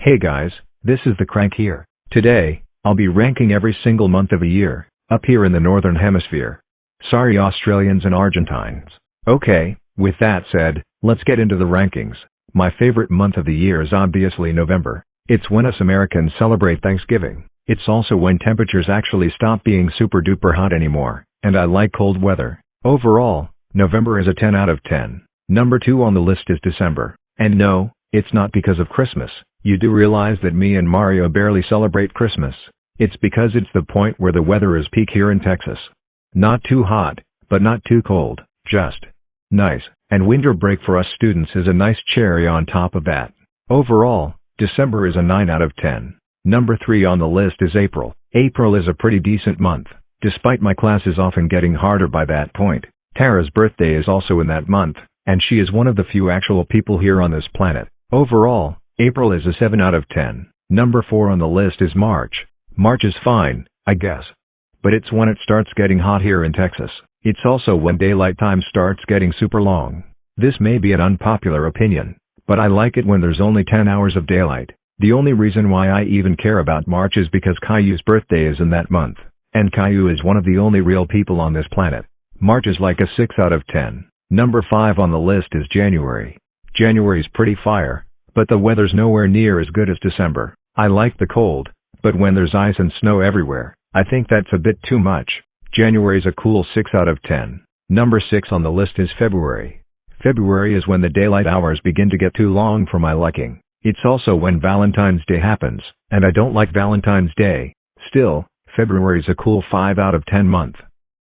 Hey guys, this is the Crank here. Today, I'll be ranking every single month of a year, up here in the Northern Hemisphere. Sorry Australians and Argentines. Okay, with that said, let's get into the rankings. My favorite month of the year is obviously November. It's when us Americans celebrate Thanksgiving. It's also when temperatures actually stop being super duper hot anymore, and I like cold weather. Overall, November is a 10 out of 10. Number 2 on the list is December. And no, it's not because of Christmas. You do realize that me and Mario barely celebrate Christmas. It's because it's the point where the weather is peak here in Texas. Not too hot, but not too cold, just nice. And winter break for us students is a nice cherry on top of that. Overall, December is a 9 out of 10. Number 3 on the list is April. April is a pretty decent month, despite my classes often getting harder by that point. Tara's birthday is also in that month, and she is one of the few actual people here on this planet. Overall, April is a 7 out of 10. Number 4 on the list is March. March is fine, I guess. But it's when it starts getting hot here in Texas. It's also when daylight time starts getting super long. This may be an unpopular opinion, but I like it when there's only 10 hours of daylight. The only reason why I even care about March is because Caillou's birthday is in that month. And Caillou is one of the only real people on this planet. March is like a 6 out of 10. Number 5 on the list is January. January's pretty fire, but the weather's nowhere near as good as December. I like the cold, but when there's ice and snow everywhere, I think that's a bit too much. January's a cool 6 out of 10. Number 6 on the list is February. February is when the daylight hours begin to get too long for my liking. It's also when Valentine's Day happens, and I don't like Valentine's Day. Still, February's a cool 5 out of 10 month.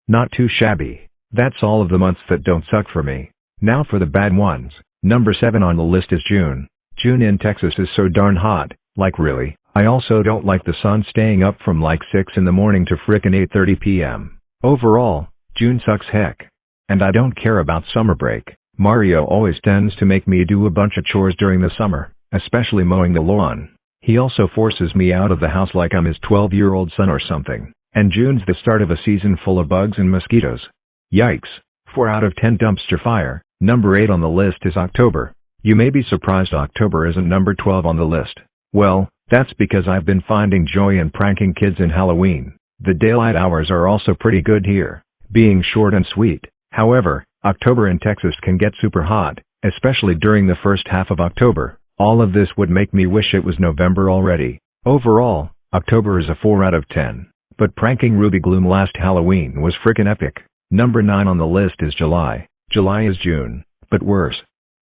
Not too shabby. That's all of the months that don't suck for me. Now for the bad ones. Number 7 on the list is June. June in Texas is so darn hot, like really. I also don't like the sun staying up from like 6 in the morning to frickin' 8:30 p.m. Overall, June sucks heck. And I don't care about summer break. Mario always tends to make me do a bunch of chores during the summer, especially mowing the lawn. He also forces me out of the house like I'm his 12-year-old son or something. And June's the start of a season full of bugs and mosquitoes. Yikes. 4 out of 10 dumpster fire. Number 8 on the list is October. You may be surprised October isn't number 12 on the list. Well, that's because I've been finding joy in pranking kids in Halloween. The daylight hours are also pretty good here, being short and sweet. However, October in Texas can get super hot, especially during the first half of October. All of this would make me wish it was November already. Overall, October is a 4 out of 10. But pranking Ruby Gloom last Halloween was frickin' epic. Number 9 on the list is July. July is June, but worse.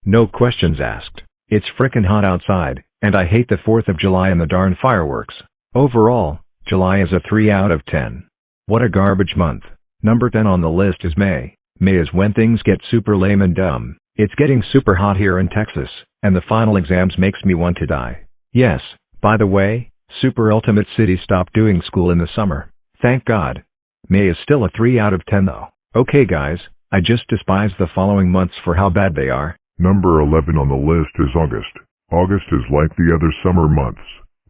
No questions asked. It's frickin' hot outside, and I hate the 4th of July and the darn fireworks. Overall, July is a 3 out of 10. What a garbage month. Number 10 on the list is May. May is when things get super lame and dumb. It's getting super hot here in Texas, and the final exams makes me want to die. Yes, by the way, Super Ultimate City stopped doing school in the summer. Thank God. May is still a 3 out of 10 though. Okay guys, I just despise the following months for how bad they are. Number 11 on the list is August. August is like the other summer months,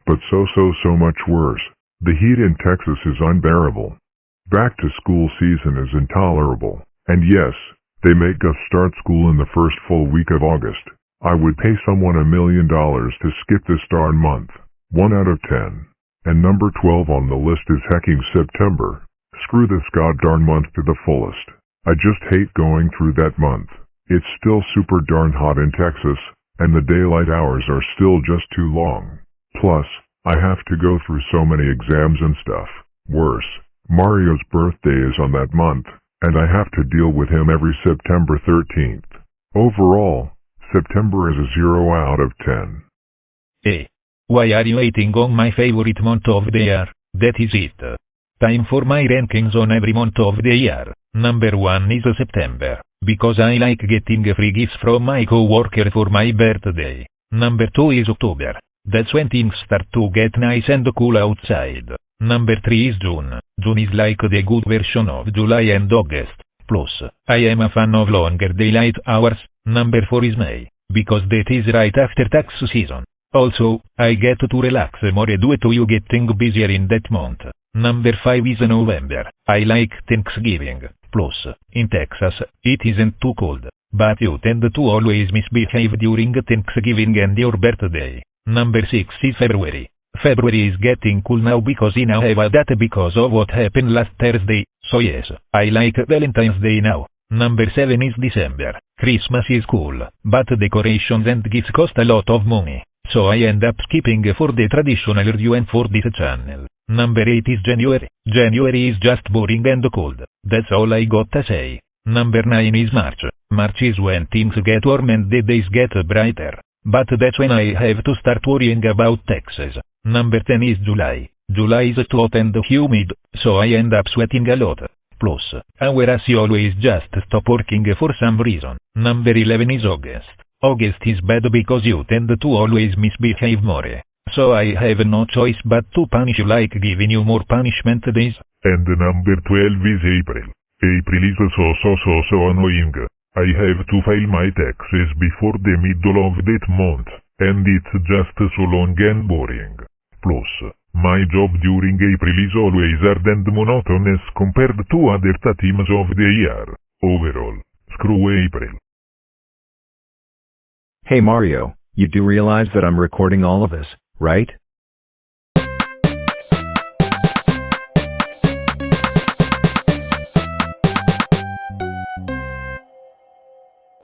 but so much worse. The heat in Texas is unbearable. Back to school season is intolerable. And yes, they make us start school in the first full week of August. I would pay someone $1 million to skip this darn month. 1 out of 10. And number 12 on the list is hecking September. Screw this goddamn month to the fullest. I just hate going through that month. It's still super darn hot in Texas, and the daylight hours are still just too long. Plus, I have to go through so many exams and stuff. Worse, Mario's birthday is on that month, and I have to deal with him every September 13th. Overall, September is a 0 out of 10. Hey, why are you hating on my favorite month of the year? That is it. Time for my rankings on every month of the year. Number 1 is September, because I like getting free gifts from my coworker for my birthday. Number 2 is October. That's when things start to get nice and cool outside. Number 3 is June. June is like the good version of July and August. Plus, I am a fan of longer daylight hours. Number 4 is May, because that is right after tax season. Also, I get to relax more due to you getting busier in that month. Number 5 is November. I like Thanksgiving. Plus, in Texas, it isn't too cold, but you tend to always misbehave during Thanksgiving and your birthday. Number 6 is February. February is getting cool now because I now have a date because of what happened last Thursday, so yes, I like Valentine's Day now. Number 7 is December. Christmas is cool, but decorations and gifts cost a lot of money, so I end up skipping for the traditional review and for this channel. Number 8 is January. January is just boring and cold, that's all I gotta say. Number 9 is March. March is when things get warm and the days get brighter, but that's when I have to start worrying about taxes. Number 10 is July. July is hot and humid, so I end up sweating a lot. Plus, our AC always just stop working for some reason. Number 11 is August. August is bad because you tend to always misbehave more. So I have no choice but to punish you, like giving you more punishment days. And number 12 is April. April is so annoying. I have to file my taxes before the middle of that month, and it's just so long and boring. Plus, my job during April is always hard and monotonous compared to other times of the year. Overall, screw April. Hey Mario, you do realize that I'm recording all of this, right?